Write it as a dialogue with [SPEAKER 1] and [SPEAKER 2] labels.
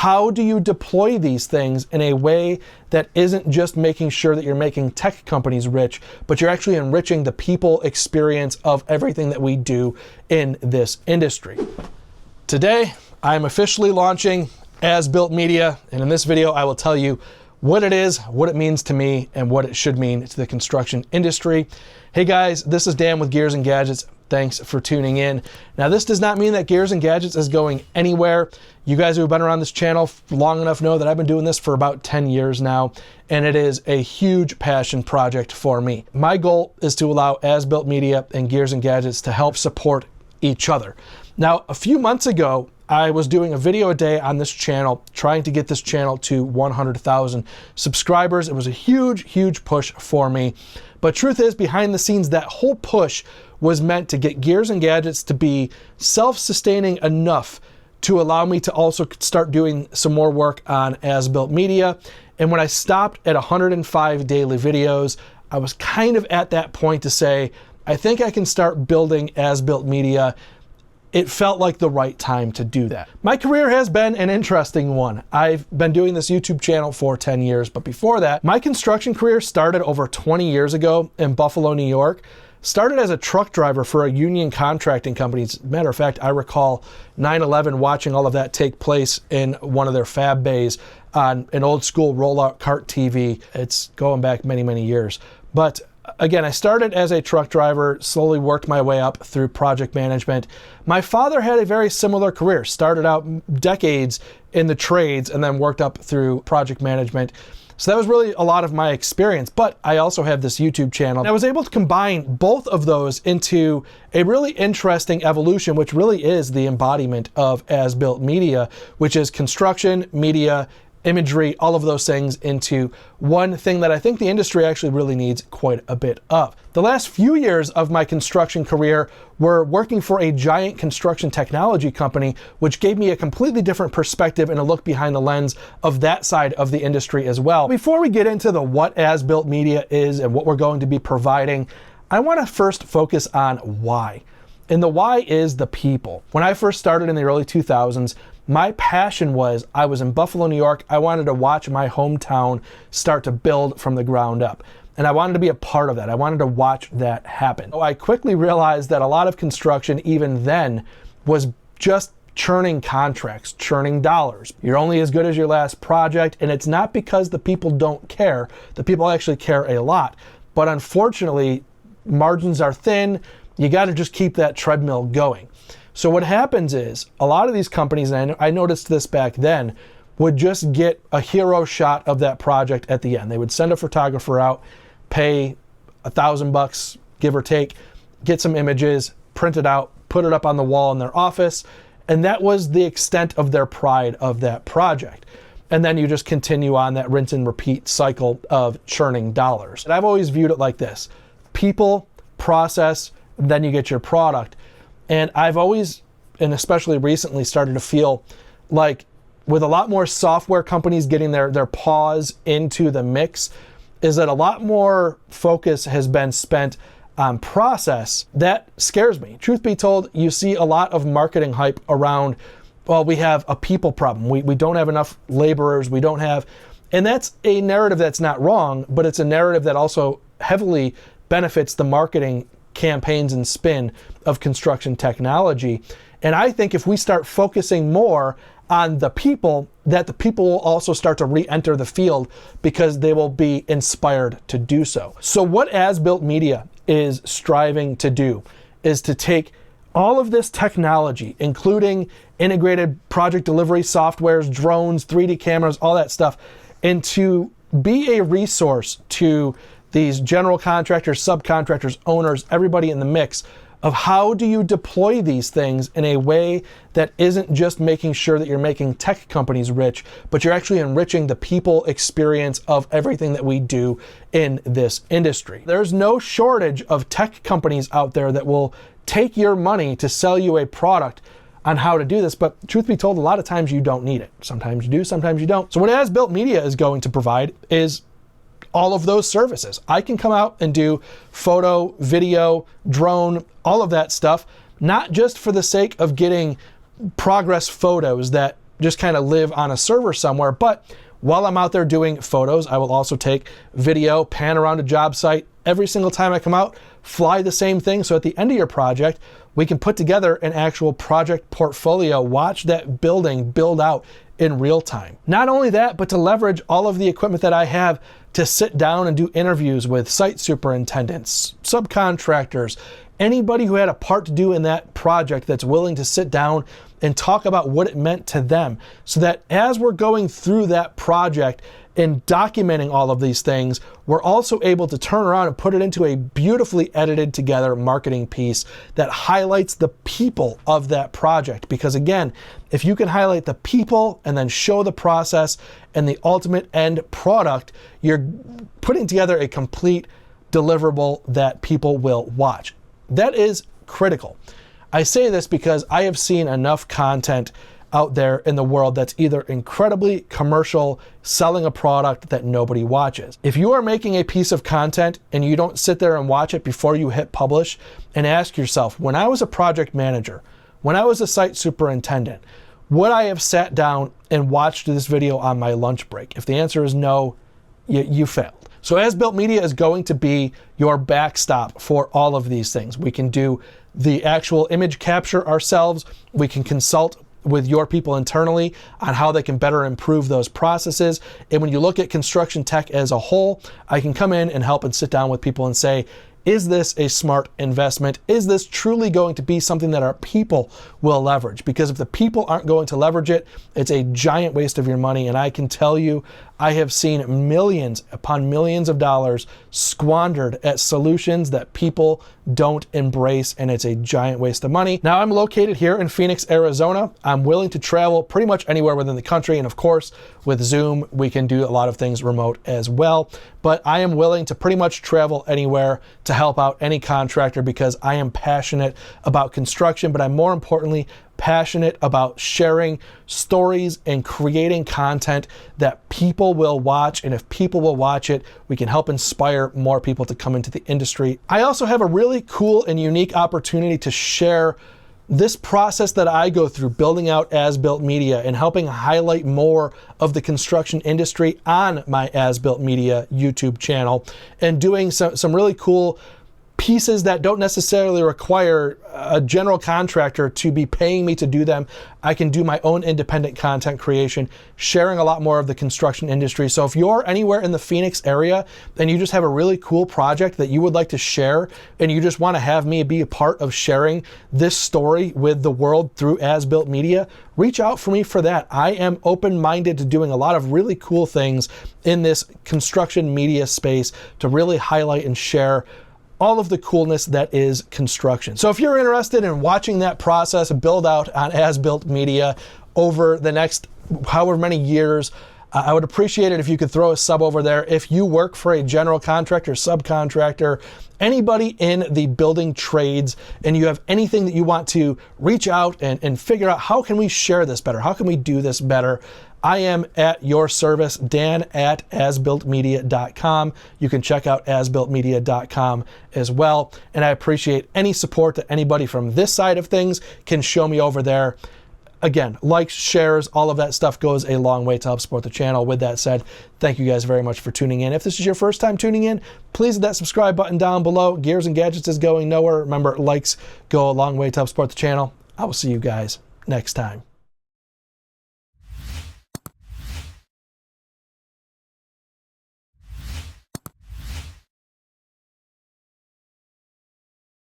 [SPEAKER 1] How do you deploy these things in a way that isn't just making sure that you're making tech companies rich, but you're actually enriching the people experience of everything that we do in this industry? Today, I'm officially launching asBUILT Media, and in this video, I will tell you what it is, what it means to me, and what it should mean to the construction industry. Hey guys, this is Dan with Gears and Gadgets. Thanks for tuning in. Now, this does not mean that Gears and Gadgets is going anywhere. You guys who have been around this channel long enough know that I've been doing this for about 10 years now, and it is a huge passion project for me. My goal is to allow asBUILT Media and Gears and Gadgets to help support each other. Now, a few months ago, I was doing a video a day on this channel, trying to get this channel to 100,000 subscribers. It was a huge, huge push for me. But truth is, behind the scenes, that whole push was meant to get Gears and Gadgets to be self-sustaining enough to allow me to also start doing some more work on asBUILT Media. And when I stopped at 105 daily videos, I was kind of at that point to say, I think I can start building asBUILT Media. It felt like the right time to do that. My career has been an interesting one. I've been doing this YouTube channel for 10 years, but before that, my construction career started over 20 years ago in Buffalo, New York. Started as a truck driver for a union contracting company. As a matter of fact, I recall 9/11 watching all of that take place in one of their fab bays on an old school rollout cart TV. It's going back many, many years. But again, I started as a truck driver, slowly worked my way up through project management. My father had a very similar career, started out decades in the trades and then worked up through project management. So that was really a lot of my experience, but I also have this YouTube channel. I was able to combine both of those into a really interesting evolution, which really is the embodiment of asBUILT Media, which is construction, media, imagery, all of those things into one thing that I think the industry actually really needs quite a bit of. The last few years of my construction career were working for a giant construction technology company, which gave me a completely different perspective and a look behind the lens of that side of the industry as well. Before we get into what asBUILT Media is and what we're going to be providing, I want to first focus on why. And the why is the people. When I first started in the early 2000s, my passion was, I was in Buffalo, New York. I wanted to watch my hometown start to build from the ground up. And I wanted to be a part of that. I wanted to watch that happen. I quickly realized that a lot of construction, even then, was just churning contracts, churning dollars. You're only as good as your last project, and it's not because the people don't care. The people actually care a lot. But unfortunately, margins are thin. You got to just keep that treadmill going. So what happens is a lot of these companies, and I noticed this back then, would just get a hero shot of that project at the end. They would send a photographer out, pay $1,000, give or take, get some images, print it out, put it up on the wall in their office, and that was the extent of their pride of that project. And then you just continue on that rinse and repeat cycle of churning dollars. And I've always viewed it like this: people, process, then you get your product. And I've always, and especially recently, started to feel like with a lot more software companies getting their paws into the mix, is that a lot more focus has been spent on process. That scares me. Truth be told, you see a lot of marketing hype around, well, we have a people problem. We don't have enough laborers. We don't have, and that's a narrative that's not wrong, but it's a narrative that also heavily benefits the marketing campaigns and spin of construction technology. And I think if we start focusing more on the people, that the people will also start to re-enter the field because they will be inspired to do so. So what asBUILT Media is striving to do is to take all of this technology, including integrated project delivery softwares, drones, 3D cameras, all that stuff, and to be a resource to these general contractors, subcontractors, owners, everybody in the mix of how do you deploy these things in a way that isn't just making sure that you're making tech companies rich, but you're actually enriching the people experience of everything that we do in this industry. There's no shortage of tech companies out there that will take your money to sell you a product on how to do this, but truth be told, a lot of times you don't need it. Sometimes you do, sometimes you don't. So what asBUILT Media is going to provide is all of those services. I can come out and do photo, video, drone, all of that stuff, not just for the sake of getting progress photos that just kind of live on a server somewhere. But while I'm out there doing photos, I will also take video, pan around a job site. Every single time I come out, fly the same thing. So at the end of your project, we can put together an actual project portfolio, watch that building build out in real time. Not only that, but to leverage all of the equipment that I have to sit down and do interviews with site superintendents, subcontractors, anybody who had a part to do in that project that's willing to sit down and talk about what it meant to them, so that as we're going through that project and documenting all of these things, we're also able to turn around and put it into a beautifully edited together marketing piece that highlights the people of that project. Because again, if you can highlight the people and then show the process and the ultimate end product, you're putting together a complete deliverable that people will watch. That is critical. I say this because I have seen enough content out there in the world that's either incredibly commercial, selling a product that nobody watches. If you are making a piece of content and you don't sit there and watch it before you hit publish and ask yourself, when I was a project manager, when I was a site superintendent, would I have sat down and watched this video on my lunch break? If the answer is no, you failed. So asBUILT Media is going to be your backstop for all of these things. We can do the actual image capture ourselves. We can consult with your people internally on how they can better improve those processes. And when you look at construction tech as a whole, I can come in and help and sit down with people and say, is this a smart investment? Is this truly going to be something that our people will leverage? Because if the people aren't going to leverage it, it's a giant waste of your money. And I can tell you, I have seen millions upon millions of dollars squandered at solutions that people don't embrace, and it's a giant waste of money. Now, I'm located here in Phoenix, Arizona. I'm willing to travel pretty much anywhere within the country, and of course, with Zoom, we can do a lot of things remote as well. But I am willing to pretty much travel anywhere to help out any contractor because I am passionate about construction, but I'm more importantly passionate about sharing stories and creating content that people will watch. And if people will watch it, we can help inspire more people to come into the industry. I also have a really cool and unique opportunity to share this process that I go through building out asBUILT Media and helping highlight more of the construction industry on my asBUILT Media YouTube channel, and doing some really cool pieces that don't necessarily require a general contractor to be paying me to do them. I can do my own independent content creation, sharing a lot more of the construction industry. So if you're anywhere in the Phoenix area and you just have a really cool project that you would like to share, and you just want to have me be a part of sharing this story with the world through asBUILT Media, reach out for me for that. I am open-minded to doing a lot of really cool things in this construction media space to really highlight and share all of the coolness that is construction. So if you're interested in watching that process build out on asBUILT Media over the next however many years, I would appreciate it if you could throw a sub over there. If you work for a general contractor, subcontractor, anybody in the building trades, and you have anything that you want to reach out and figure out, how can we share this better? How can we do this better? I am at your service, Dan at asbuiltmedia.com. You can check out asbuiltmedia.com as well. And I appreciate any support that anybody from this side of things can show me over there. Again, likes, shares, all of that stuff goes a long way to help support the channel. With that said, thank you guys very much for tuning in. If this is your first time tuning in, please hit that subscribe button down below. Gears and Gadgets is going nowhere. Remember, likes go a long way to help support the channel. I will see you guys next time.